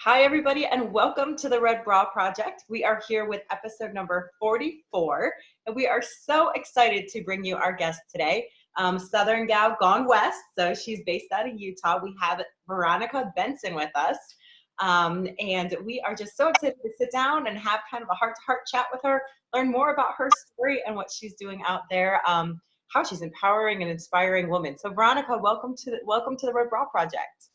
Hi, everybody, and welcome to the Red Bra Project. We are here with episode number 44, and we are so excited to bring you our guest today, Southern gal gone west. So she's based out of Utah. We have Veronica Benson with us, and we are just so excited to sit down and have kind of a heart-to-heart chat with her, learn more about her story and what she's doing out there, how she's empowering and inspiring women. So, Veronica, welcome to the Red Bra Project.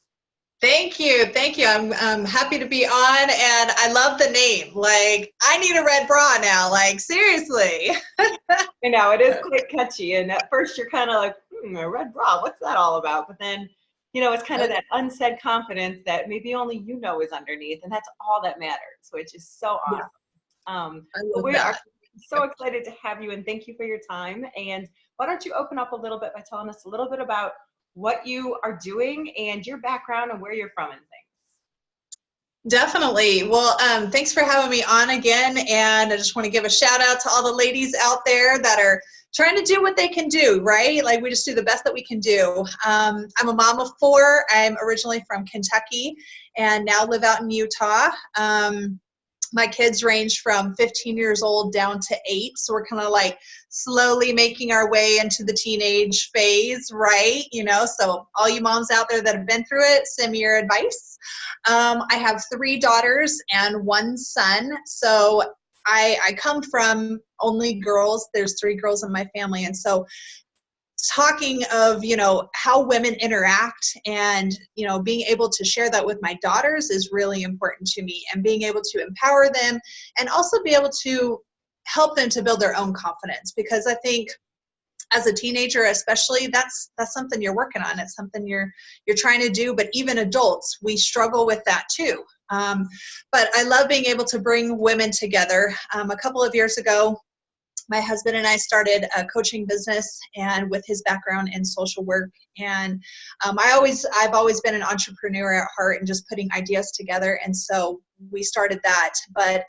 Thank you. Thank you. I'm happy to be on, and I love the name. Like, I need a red bra now. Like, seriously. I know, it is quite catchy. And at first you're kind of like, a red bra, what's that all about? But then, it's kind of that unsaid confidence that maybe only you know is underneath. And that's all that matters, which is so awesome. I love we that. are so excited to have you, and thank you for your time. And why don't you open up a little bit by telling us a little bit about what you are doing and your background and where you're from and things. Definitely. Well, thanks for having me on again. And I just want to give a shout out to all the ladies out there that are trying to do what they can do, right? Like, we just do the best that we can do. I'm a mom of 4. I'm originally from Kentucky and now live out in Utah. My kids range from 15 years old down to 8. So we're kind of like slowly making our way into the teenage phase, right? So all you moms out there that have been through it, send me your advice. I have 3 daughters and 1 son. So I come from only girls. There's 3 girls in my family. And so talking of, how women interact and, being able to share that with my daughters is really important to me, and being able to empower them and also be able to help them to build their own confidence, because I think as a teenager, especially, that's something you're working on. It's something you're trying to do, but even adults, we struggle with that too. But I love being able to bring women together. A couple of years ago, my husband and I started a coaching business, and with his background in social work. And I've always been an entrepreneur at heart and just putting ideas together. And so we started that. But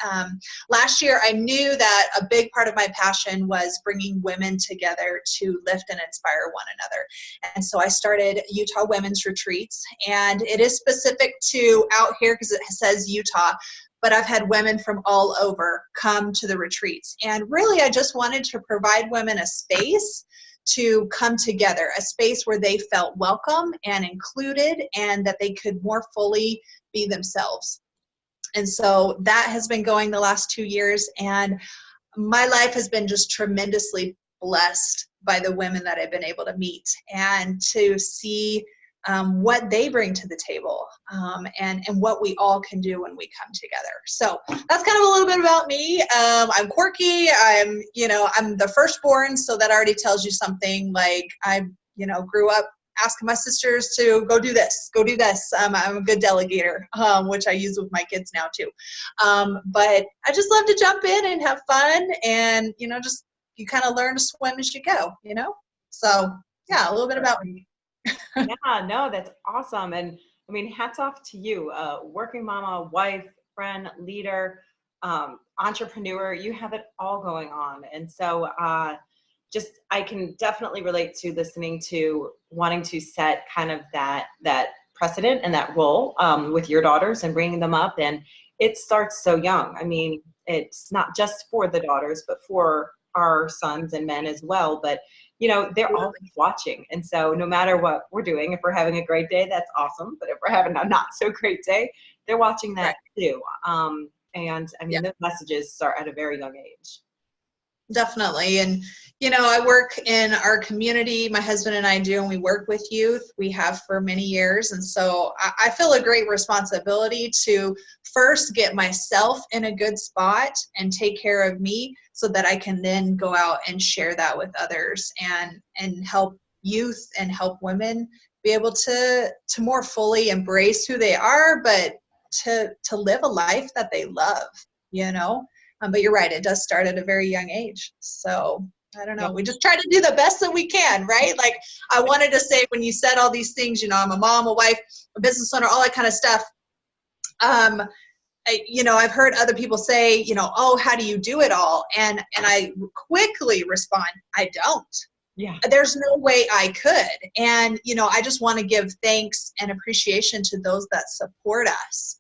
last year I knew that a big part of my passion was bringing women together to lift and inspire one another. And so I started Utah Women's Retreats, and it is specific to out here because it says Utah. But I've had women from all over come to the retreats. And really, I just wanted to provide women a space to come together, a space where they felt welcome and included, and that they could more fully be themselves. And so that has been going the last 2 years. And my life has been just tremendously blessed by the women that I've been able to meet and to see what they bring to the table, and what we all can do when we come together. So that's kind of a little bit about me. I'm quirky. I'm the firstborn, so that already tells you something. Like, I, grew up asking my sisters to go do this, go do this. I'm a good delegator, which I use with my kids now too. But I just love to jump in and have fun, and, just, you kind of learn to swim as you go, So yeah, a little bit about me. Yeah, no, that's awesome. And I mean, hats off to you, working mama, wife, friend, leader, entrepreneur. You have it all going on. And so I can definitely relate to listening to wanting to set kind of that precedent and that role with your daughters and bringing them up. And it starts so young. I mean, it's not just for the daughters, but for our sons and men as well. But they're always watching. And so no matter what we're doing, if we're having a great day, that's awesome. But if we're having a not so great day, they're watching that too. And I mean, those messages start at a very young age. Definitely. And, I work in our community, my husband and I do, and we work with youth. We have for many years. And so I feel a great responsibility to first get myself in a good spot and take care of me, so that I can then go out and share that with others and help youth and help women be able to more fully embrace who they are, but to live a life that they love, But you're right, it does start at a very young age. So I don't know. We just try to do the best that we can, right? Like, I wanted to say, when you said all these things, I'm a mom, a wife, a business owner, all that kind of stuff. I've heard other people say, oh, how do you do it all? And I quickly respond, I don't. Yeah. There's no way I could. And, I just want to give thanks and appreciation to those that support us.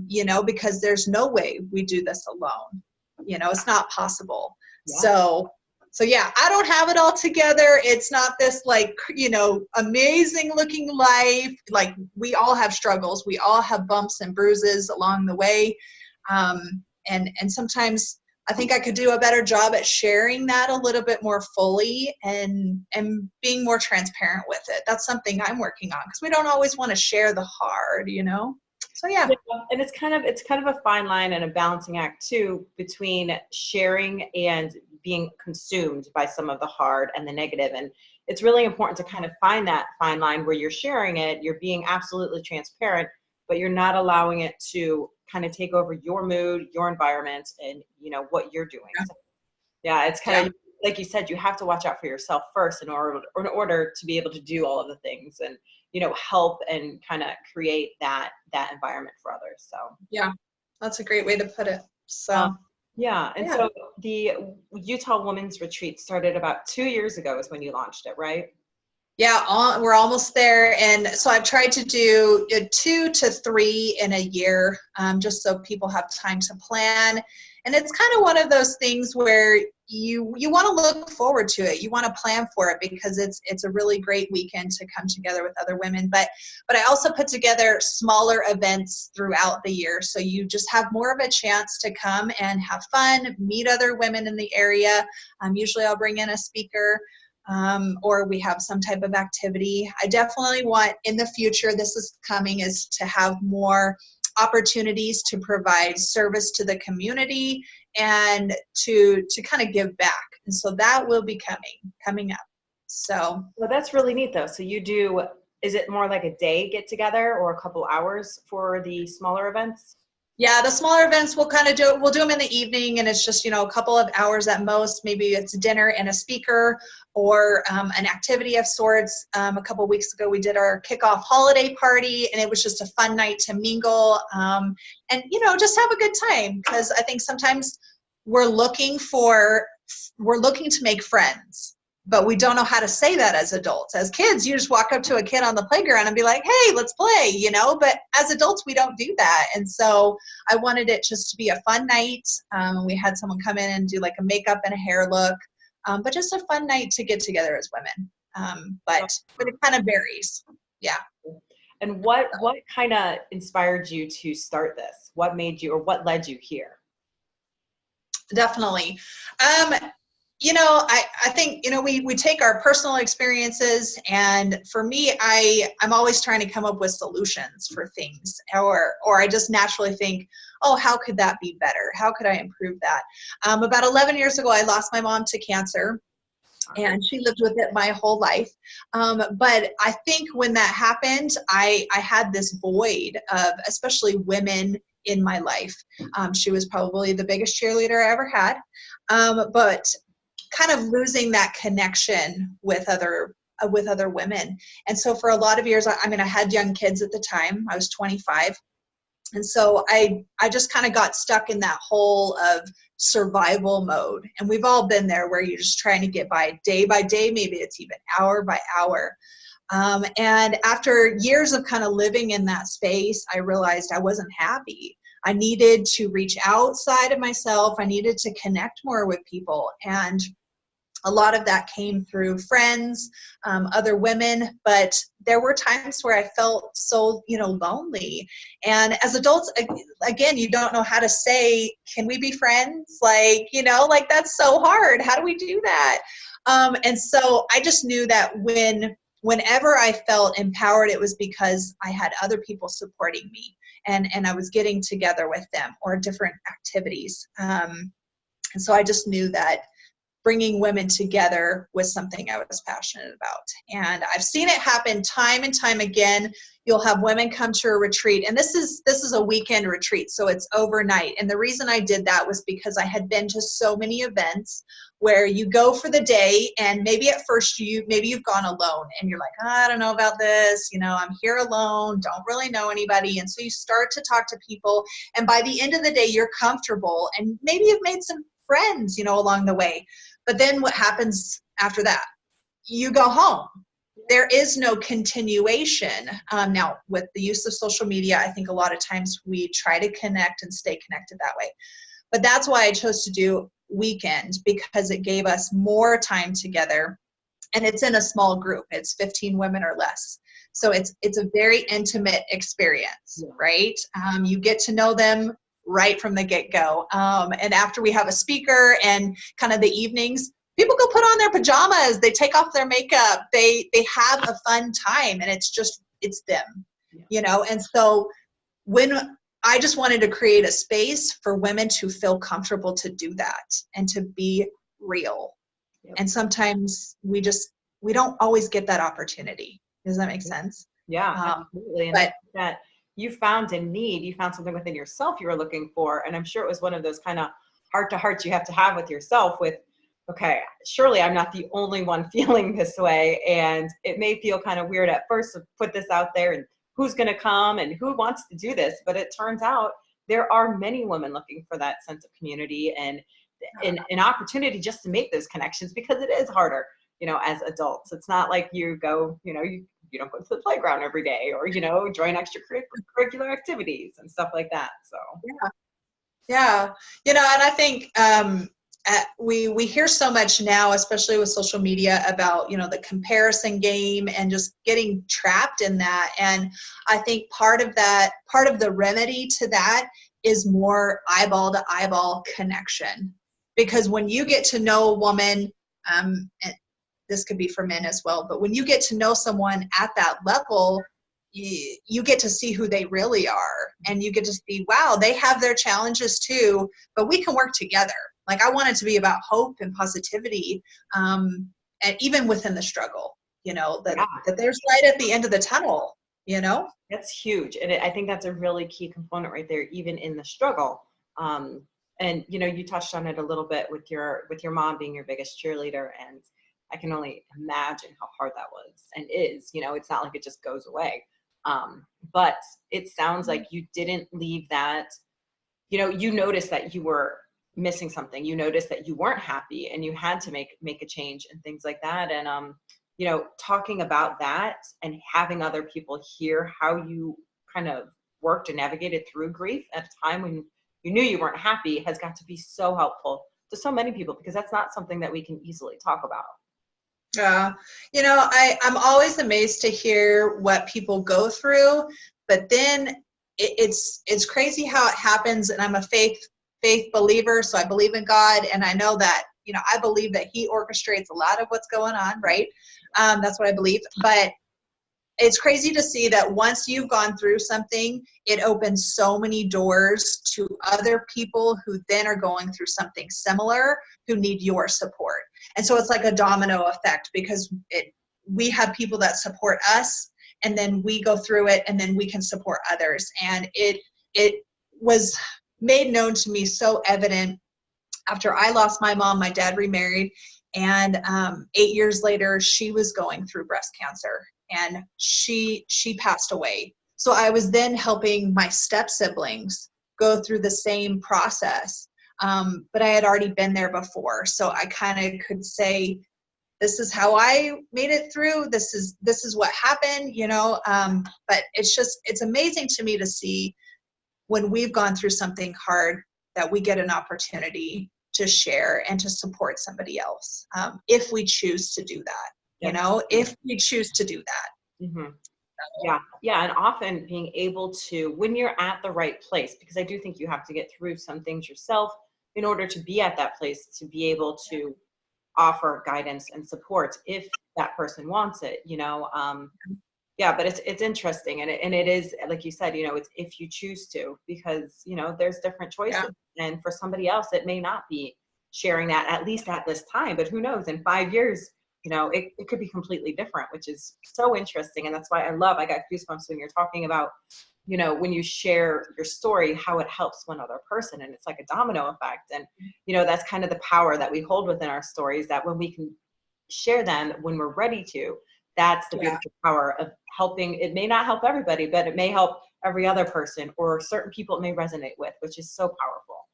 you know, because there's no way we do this alone. You know, it's not possible. Yeah. So yeah, I don't have it all together. It's not this like, you know, amazing looking life. Like, we all have struggles. We all have bumps and bruises along the way. And sometimes I think I could do a better job at sharing that a little bit more fully and being more transparent with it. That's something I'm working on, because we don't always want to share the hard, you know? So yeah. And it's kind of a fine line and a balancing act too, between sharing and being consumed by some of the hard and the negative. And it's really important to kind of find that fine line where you're sharing it, you're being absolutely transparent, but you're not allowing it to kind of take over your mood, your environment, and you know what you're doing. Yeah. So, yeah, it's kind of like you said, you have to watch out for yourself first in order to be able to do all of the things and, you know, help and kind of create that environment for others. So yeah, that's a great way to put it. So yeah. And so the Utah Women's Retreat started about 2 years ago is when you launched it, right? Yeah, we're almost there. And so I've tried to do 2 to 3 in a year, just so people have time to plan. And it's kind of one of those things where you want to look forward to it. You want to plan for it, because it's a really great weekend to come together with other women. But I also put together smaller events throughout the year, so you just have more of a chance to come and have fun, meet other women in the area. Usually I'll bring in a speaker, or we have some type of activity. I definitely want, in the future, this is coming, is to have more opportunities to provide service to the community and to kind of give back. And so that will be coming up. So well, that's really neat though. So you do, is it more like a day get together or a couple hours for the smaller events? yeah, the smaller events we'll do them in the evening, and it's just, you know, a couple of hours at most. Maybe it's dinner and a speaker, or an activity of sorts. A couple of weeks ago we did our kickoff holiday party, and it was just a fun night to mingle, and, you know, just have a good time, because I think sometimes we're looking to make friends, but we don't know how to say that as adults. As kids, you just walk up to a kid on the playground and be like, hey, let's play, you know, but as adults, we don't do that. And so I wanted it just to be a fun night. We had someone come in and do like a makeup and a hair look, but just a fun night to get together as women. But it kind of varies. Yeah. And what kind of inspired you to start this? What made you, or what led you here? Definitely. You know, I think, you know, we take our personal experiences, and for me, I'm always trying to come up with solutions for things, or I just naturally think, oh, how could that be better? How could I improve that? About 11 years ago, I lost my mom to cancer, and she lived with it my whole life. But I think when that happened, I had this void of, especially women in my life. She was probably the biggest cheerleader I ever had. But kind of losing that connection with other women. And so for a lot of years, I mean, I had young kids at the time. I was 25. And so I just kind of got stuck in that hole of survival mode. And we've all been there, where you're just trying to get by day, maybe it's even hour by hour. And after years of kind of living in that space, I realized I wasn't happy. I needed to reach outside of myself. I needed to connect more with people. And a lot of that came through friends, other women, but there were times where I felt so, you know, lonely. And as adults, again, you don't know how to say, can we be friends? Like, you know, like that's so hard. How do we do that? And so I just knew that whenever I felt empowered, it was because I had other people supporting me, and I was getting together with them, or different activities. And so I just knew that bringing women together was something I was passionate about. And I've seen it happen time and time again. You'll have women come to a retreat, and this is a weekend retreat, so it's overnight. And the reason I did that was because I had been to so many events where you go for the day, and maybe at first maybe you've gone alone, and you're like, oh, I don't know about this, you know, I'm here alone, don't really know anybody. And so you start to talk to people, and by the end of the day, you're comfortable, and maybe you've made some friends, you know, along the way. But then what happens after that? You go home. there is no continuation. Now, with the use of social media, I think a lot of times we try to connect and stay connected that way. But that's why I chose to do weekend, because it gave us more time together. And it's in a small group. It's 15 women or less. So it's a very intimate experience, right? You get to know them right from the get-go. And after we have a speaker and kind of the evenings, people go put on their pajamas, they take off their makeup, they have a fun time, and it's them, you know? And so when I just wanted to create a space for women to feel comfortable to do that and to be real. Yep. And sometimes we don't always get that opportunity. Does that make sense? Yeah, absolutely. And that you found a need, you found something within yourself you were looking for. And I'm sure it was one of those kind of heart-to-hearts you have to have with yourself with, okay, surely I'm not the only one feeling this way. And it may feel kind of weird at first to put this out there and who's going to come and who wants to do this. But it turns out there are many women looking for that sense of community and an opportunity just to make those connections, because it is harder, you know, as adults. It's not like you go, you know, you don't go to the playground every day or, you know, join extracurricular activities and stuff like that. So yeah, you know, and I think we hear so much now, especially with social media, about, you know, the comparison game and just getting trapped in that. And I think part of the remedy to that is more eyeball to eyeball connection. Because when you get to know a woman, and this could be for men as well, but when you get to know someone at that level, you get to see who they really are, and you get to see, wow, they have their challenges too, but we can work together. Like, I want it to be about hope and positivity, and even within the struggle, you know, that there's light at the end of the tunnel, you know? That's huge. And I think that's a really key component right there, even in the struggle. And, you know, you touched on it a little bit with your mom being your biggest cheerleader. And I can only imagine how hard that was and is. You know, it's not like it just goes away. But it sounds like you didn't leave that, you know, you noticed that you were missing something. You noticed that you weren't happy and you had to make a change and things like that. And, you know, talking about that and having other people hear how you kind of worked and navigated through grief at a time when you knew you weren't happy has got to be so helpful to so many people, because that's not something that we can easily talk about. Yeah, you know, I'm always amazed to hear what people go through, but then it's crazy how it happens. And I'm a faith believer, so I believe in God, and I know that, you know, I believe that He orchestrates a lot of what's going on, right? That's what I believe. But it's crazy to see that once you've gone through something, it opens so many doors to other people who then are going through something similar, who need your support. And so it's like a domino effect, because we have people that support us, and then we go through it, and then we can support others. And it was made known to me so evident after I lost my mom. My dad remarried, and 8 years later, she was going through breast cancer, and she passed away. So I was then helping my step siblings go through the same process. But I had already been there before. So I kind of could say, this is how I made it through. This is what happened, you know? But it's amazing to me to see when we've gone through something hard that we get an opportunity to share and to support somebody else. If we choose to do that. You know, if we choose to do that. Mm-hmm. Yeah. And often being able to, when you're at the right place, because I do think you have to get through some things yourself in order to be at that place, to be able to offer guidance and support if that person wants it, you know. But it's interesting. And it is, like you said, you know, it's if you choose to, because, you know, there's different choices. And for somebody else, it may not be sharing that, at least at this time, but who knows, in 5 years, you know, it could be completely different, which is so interesting. And that's why I got goosebumps when you're talking about, you know, when you share your story, how it helps one other person. And it's like a domino effect. And, you know, that's kind of the power that we hold within our stories, that when we can share them when we're ready to, that's the beautiful power of helping. It may not help everybody, but it may help every other person, or certain people it may resonate with, which is so powerful.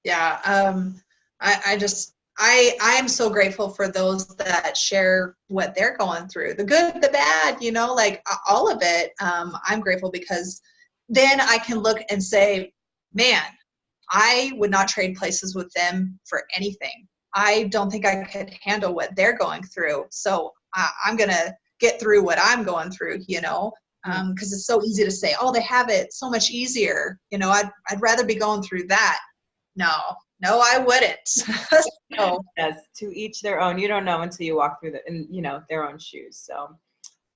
Yeah. I am so grateful for those that share what they're going through, the good, the bad, you know, like all of it. I'm grateful because then I can look and say, man, I would not trade places with them for anything. I don't think I could handle what they're going through. So I'm going to get through what I'm going through, you know, because it's so easy to say, oh, they have it so much easier. You know, I'd rather be going through that. No, I wouldn't. So, Yes, to each their own. You don't know until you walk through their own shoes. So,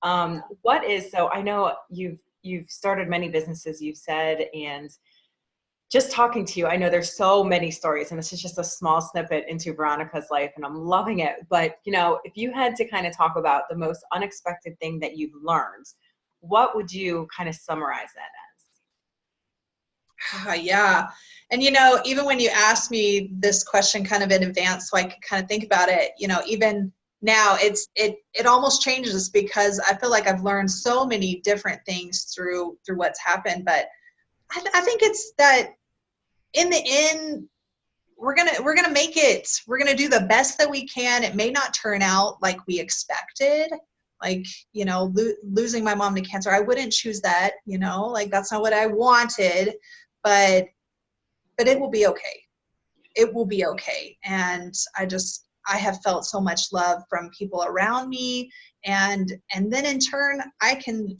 so I know you've started many businesses, you've said, and just talking to you, I know there's so many stories, and this is just a small snippet into Veronica's life, and I'm loving it. But, if you had to kind of talk about the most unexpected thing that you've learned, what would you kind of summarize that yeah. And, even when you asked me this question kind of in advance, so I could kind of think about it, even now it almost changes because I feel like I've learned so many different things through what's happened. But I think it's that in the end, we're gonna make it. We're gonna do the best that we can. It may not turn out like we expected. Like, losing my mom to cancer, I wouldn't choose that. Like that's not what I wanted, but it will be okay. It will be okay. And I have felt so much love from people around me, and then in turn, I can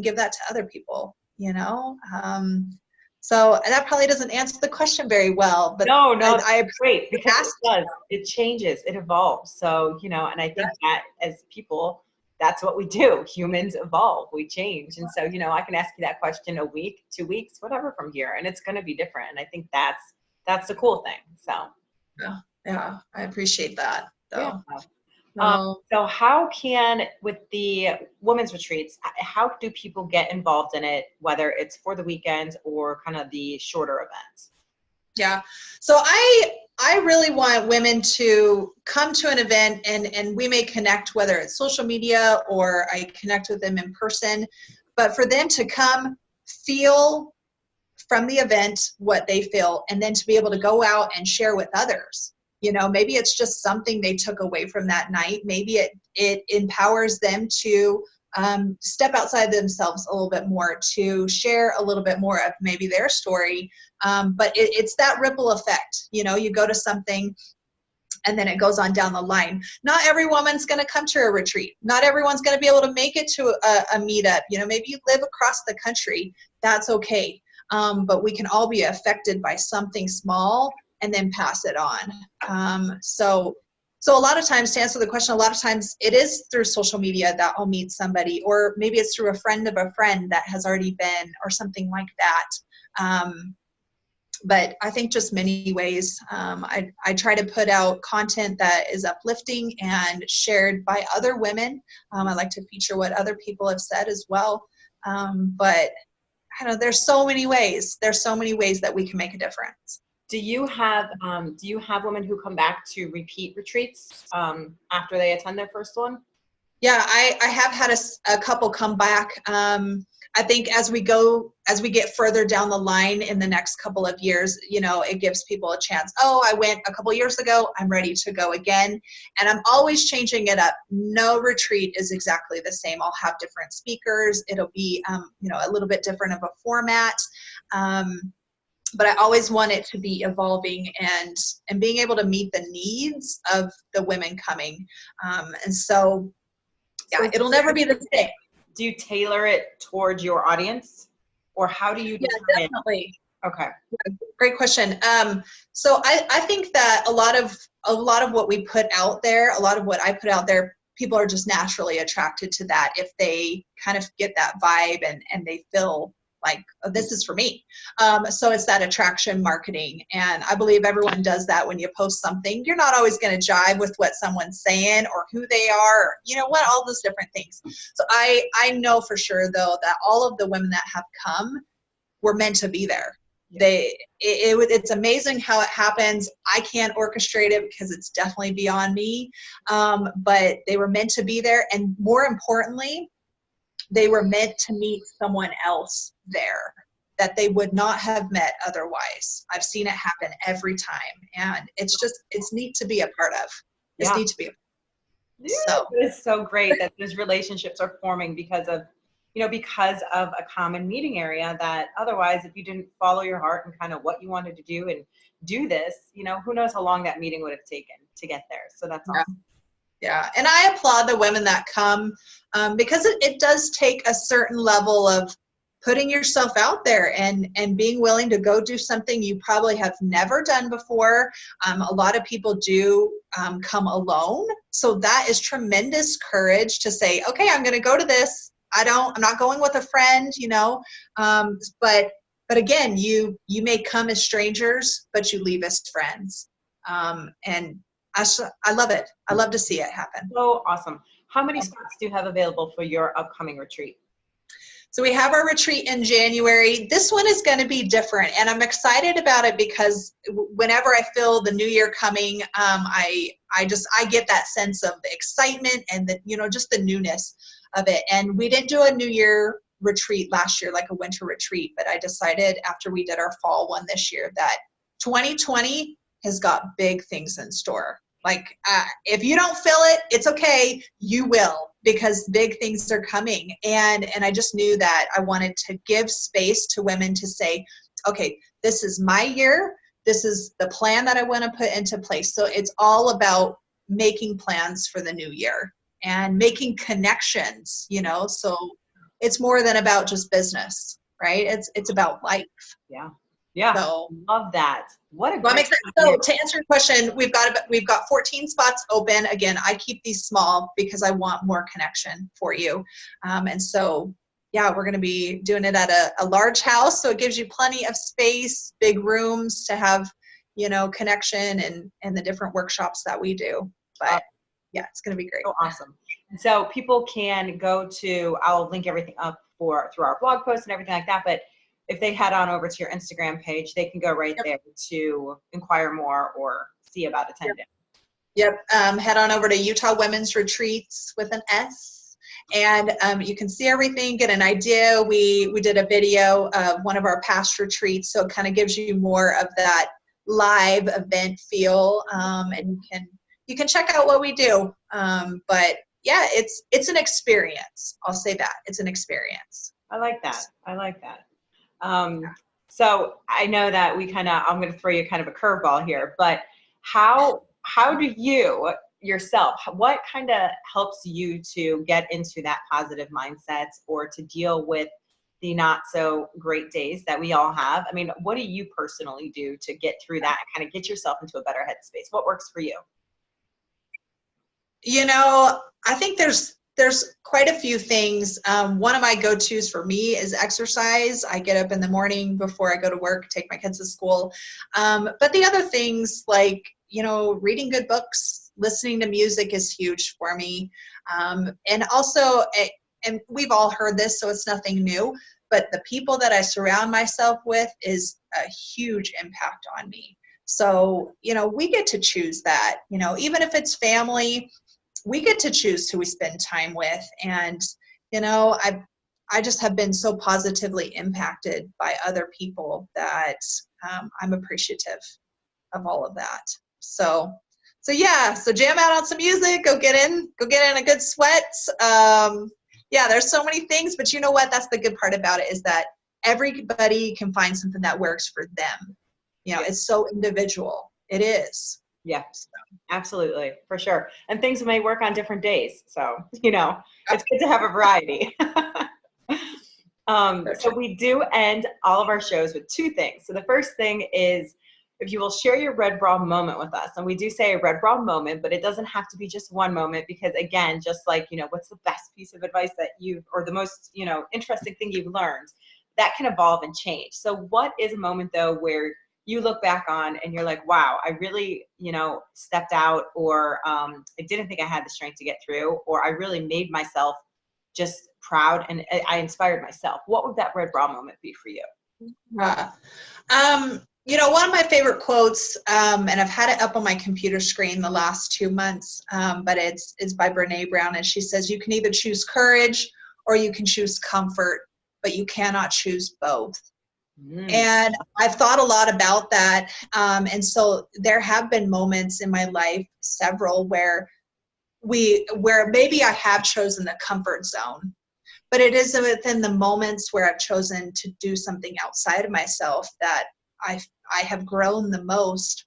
give that to other people. So that probably doesn't answer the question very well, but No, I great, because it does. It changes, it evolves. So, and I think that as people, that's what we do. Humans evolve, we change. And so, I can ask you that question a week, 2 weeks, whatever from here, and it's going to be different. And I think that's the cool thing. So, yeah, I appreciate that. Yeah. So, So how can, with the women's retreats, how do people get involved in it, whether it's for the weekends or kind of the shorter events? Yeah. So I really want women to come to an event, and we may connect, whether it's social media or I connect with them in person, but for them to come feel from the event what they feel, and then to be able to go out and share with others. Maybe it's just something they took away from that night. Maybe it empowers them to step outside themselves a little bit more, to share a little bit more of maybe their story. But it's that ripple effect. You go to something and then it goes on down the line. Not every woman's going to come to a retreat. Not everyone's going to be able to make it to a meetup. Maybe you live across the country. That's okay. But we can all be affected by something small and then pass it on. So a lot of times, to answer the question, a lot of times it is through social media that I'll meet somebody, or maybe it's through a friend of a friend that has already been, or something like that. But I think just many ways. I try to put out content that is uplifting and shared by other women. I like to feature what other people have said as well. But I don't know, there's so many ways. There's so many ways that we can make a difference. Do you have women who come back to repeat retreats after they attend their first one? Yeah, I have had a couple come back. I think as we get further down the line in the next couple of years, it gives people a chance. Oh, I went a couple years ago, I'm ready to go again. And I'm always changing it up. No retreat is exactly the same. I'll have different speakers. It'll be, a little bit different of a format. But I always want it to be evolving and being able to meet the needs of the women coming. And so, yeah, it'll never be the same. Do you tailor it towards your audience, or how do you determine? Yeah, definitely. Okay. Yeah, great question. So I think that a lot of what we put out there, a lot of what I put out there, people are just naturally attracted to that if they kind of get that vibe and they feel like, oh, this is for me. So it's that attraction marketing. And I believe everyone does that when you post something. You're not always going to jive with what someone's saying or who they are, or, all those different things. So I know for sure, though, that all of the women that have come were meant to be there. It's amazing how it happens. I can't orchestrate it because it's definitely beyond me. But they were meant to be there. And more importantly, they were meant to meet someone else there that they would not have met otherwise. I've seen it happen every time. And it's neat to be a part of. It's Yeah. neat to be a part Yeah, of. So. it's so great that those relationships are forming because of, because of a common meeting area that otherwise, if you didn't follow your heart and kind of what you wanted to do and do this, who knows how long that meeting would have taken to get there. So that's awesome. Yeah, and I applaud the women that come because it does take a certain level of putting yourself out there and being willing to go do something you probably have never done before. A lot of people do come alone, so that is tremendous courage to say, okay, I'm going to go to this. I'm not going with a friend, but again, you may come as strangers, but you leave as friends, and I love it. I love to see it happen. So awesome. How many spots do you have available for your upcoming retreat? So we have our retreat in January. This one is going to be different, and I'm excited about it because whenever I feel the new year coming, I get that sense of the excitement and just the newness of it. And we didn't do a New Year retreat last year, like a winter retreat, but I decided after we did our fall one this year that 2020 has got big things in store. Like, if you don't feel it, it's okay. You will, because big things are coming. And I just knew that I wanted to give space to women to say, okay, this is my year. This is the plan that I want to put into place. So it's all about making plans for the new year and making connections, so it's more than about just business, right? It's about life. Yeah. Yeah. So, love that. What a great So to answer your question, we've got 14 spots open. Again, I keep these small because I want more connection for you. And so, yeah, we're going to be doing it at a large house. So it gives you plenty of space, big rooms to have, connection and the different workshops that we do. But yeah, it's going to be great. So awesome. And so people can go to, I'll link everything up through our blog post and everything like that. But if they head on over to your Instagram page, they can go right there to inquire more or see about attending. Yep. Head on over to Utah Women's Retreats with an S, and you can see everything, get an idea. We did a video of one of our past retreats, so it kind of gives you more of that live event feel, and you can check out what we do. But yeah, it's an experience. I'll say that. It's an experience. I like that. So I know that I'm going to throw you kind of a curveball here, but how do you yourself, what kind of helps you to get into that positive mindset or to deal with the not so great days that we all have? I mean, what do you personally do to get through that and kind of get yourself into a better headspace? What works for you? I think there's quite a few things. One of my go-tos for me is exercise. I get up in the morning before I go to work, take my kids to school. But the other things like, reading good books, listening to music is huge for me. And also, and we've all heard this, so it's nothing new, but the people that I surround myself with is a huge impact on me. So, we get to choose that, even if it's family, we get to choose who we spend time with. And, I just have been so positively impacted by other people that I'm appreciative of all of that. So jam out on some music, go get in a good sweat. Yeah, there's so many things, but you know what? That's the good part about it, is that everybody can find something that works for them. It's so individual. It is. Yeah, absolutely, for sure. And things may work on different days. So, it's good to have a variety. So we do end all of our shows with two things. So the first thing is, if you will share your red bra moment with us. And we do say a red bra moment, but it doesn't have to be just one moment, because again, just like, what's the best piece of advice that or the most, interesting thing you've learned, that can evolve and change. So what is a moment though, where you look back on and you're like, wow, I really, stepped out, or I didn't think I had the strength to get through, or I really made myself just proud and I inspired myself? What would that red bra moment be for you? One of my favorite quotes, and I've had it up on my computer screen the last 2 months, but it's by Brene Brown, and she says, you can either choose courage or you can choose comfort, but you cannot choose both. Mm. And I've thought a lot about that. And so there have been moments in my life, several, where maybe I have chosen the comfort zone, but it is within the moments where I've chosen to do something outside of myself that I have grown the most.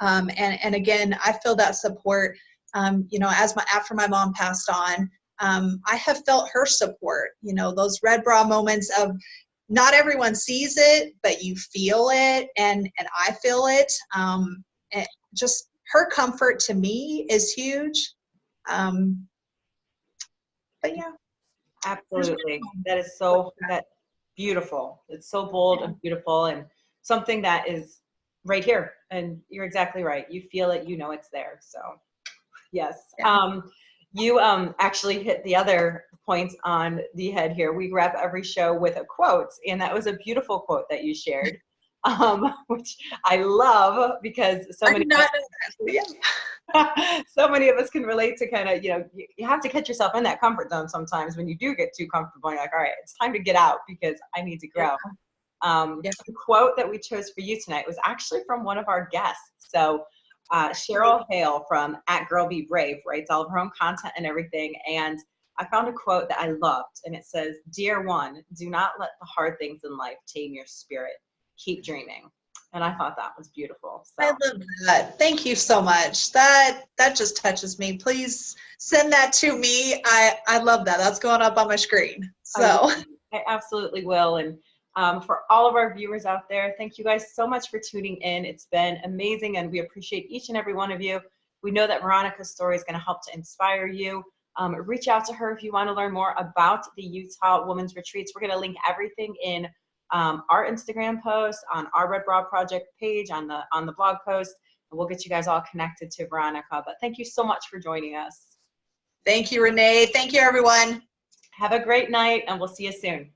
And again, I feel that support, after my mom passed on, I have felt her support, those red bra moments of not everyone sees it, but you feel it, and I feel it. And just her comfort to me is huge. But yeah. Absolutely. That is that beautiful. It's so bold and beautiful, and something that is right here. And you're exactly right. You feel it, you know it's there. So yes. Yeah. You actually hit the other points on the head here. We wrap every show with a quote, and that was a beautiful quote that you shared, which I love because so I many did not know that. Yeah. so many of us can relate to kind of, you have to catch yourself in that comfort zone sometimes when you do get too comfortable. You're like, all right, it's time to get out because I need to grow. Yeah. The quote that we chose for you tonight was actually from one of our guests. So Cheryl Hale from @GirlBeBrave writes all of her own content and everything. And I found a quote that I loved, and it says, "Dear one, do not let the hard things in life tame your spirit. Keep dreaming." And I thought that was beautiful. So. I love that. Thank you so much. That just touches me. Please send that to me. I love that. That's going up on my screen. So I absolutely will. And for all of our viewers out there, thank you guys so much for tuning in. It's been amazing, and we appreciate each and every one of you. We know that Veronica's story is going to help to inspire you. Reach out to her if you want to learn more about the Utah Women's Retreats. We're going to link everything in our Instagram post, on our Red Bra Project page, on the blog post, and we'll get you guys all connected to Veronica. But thank you so much for joining us. thank you, Renee. Thank you, everyone. Have a great night, and we'll see you soon.